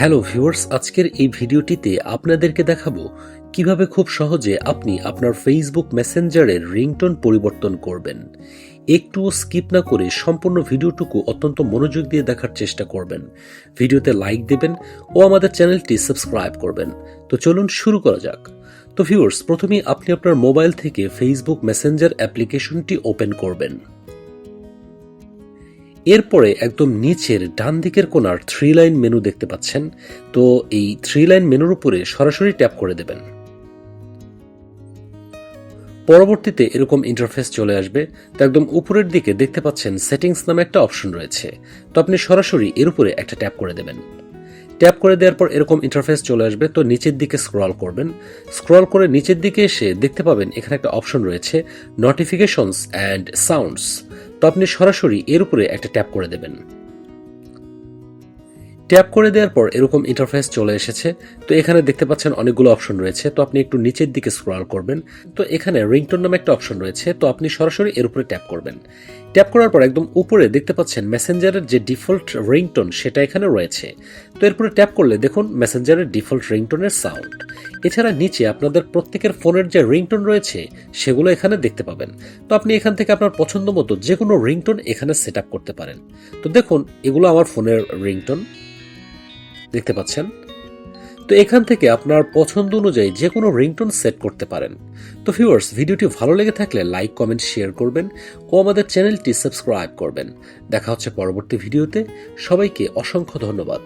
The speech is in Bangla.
হ্যালো ভিউয়ার্স, আজকের এই ভিডিওটিতে আপনাদেরকে দেখাবো কিভাবে খুব সহজে আপনি আপনার ফেসবুক মেসেঞ্জারের রিংটোন পরিবর্তন করবেন। একটুও স্কিপ না করে সম্পূর্ণ ভিডিওটুকু অত্যন্ত মনোযোগ দিয়ে দেখার চেষ্টা করবেন। ভিডিওতে লাইক দেবেন ও আমাদের চ্যানেলটি সাবস্ক্রাইব করবেন। তো চলুন শুরু করা যাক। তো ভিউয়ার্স, প্রথমেই আপনি আপনার মোবাইল থেকে ফেসবুক মেসেঞ্জার অ্যাপ্লিকেশনটি ওপেন করবেন। এরপরে একদম নিচের ডান দিকের কোণার 3 লাইন মেনু দেখতে পাচ্ছেন। তো এই 3 লাইন মেনুর উপরে সরাসরি ট্যাপ করে দেবেন। পরবর্তীতে এরকম ইন্টারফেস চলে আসবে। তো একদম উপরের দিকে দেখতে পাচ্ছেন সেটিংস নামে একটা অপশন রয়েছে। তো আপনি সরাসরি এর উপরে একটা ট্যাপ করে দেবেন। ট্যাপ করে দেওয়ার পর এরকম ইন্টারফেস চলে আসবে। তো নিচের দিকে স্ক্রল করবেন। স্ক্রল করে নিচের দিকে এসে দেখতে পাবেন এখানে একটা অপশন রয়েছে নোটিফিকেশনস অ্যান্ড সাউন্ডস। তো আপনি সরাসরি এর উপরে একটা ট্যাপ করে দেবেন। ট্যাপ করে দেওয়ার পর এরকম ইন্টারফেস চলে এসেছে। তো এখানে দেখতে পাচ্ছেন অনেকগুলো অপশন রয়েছে। তো আপনি একটু নিচের দিকে স্ক্রল করবেন। তো এখানে রিংটোন নামে একটা অপশন রয়েছে। তো আপনি সরাসরি এর উপরে ট্যাপ করবেন। ট্যাপ করার পর একদম উপরে দেখতে পাচ্ছেন মেসেঞ্জারের যে ডিফল্ট রিংটোন সেটা এখানে রয়েছে। তো এরপরে ট্যাপ করলে দেখুন মেসেঞ্জারের ডিফল্ট রিংটোনের সাউন্ড। এছাড়া নিচে আপনাদের প্রত্যেকের ফোনের যে রিংটোন রয়েছে সেগুলো এখানে দেখতে পাবেন। তো আপনি এখান থেকে আপনার পছন্দ মতো যে কোনো রিংটোন এখানে সেট আপ করতে পারেন। তো দেখুন এগুলো আমার ফোনের রিংটোন দেখতে পাচ্ছেন। তো এখান থেকে আপনার পছন্দ অনুযায়ী যে কোনো রিংটোন সেট করতে পারেন। তো ভিউয়ার্স, ভিডিওটি ভালো লেগে থাকলে লাইক, কমেন্ট, শেয়ার করবেন ও আমাদের চ্যানেলটি সাবস্ক্রাইব করবেন। দেখা হচ্ছে পরবর্তী ভিডিওতে। সবাইকে অসংখ্য ধন্যবাদ।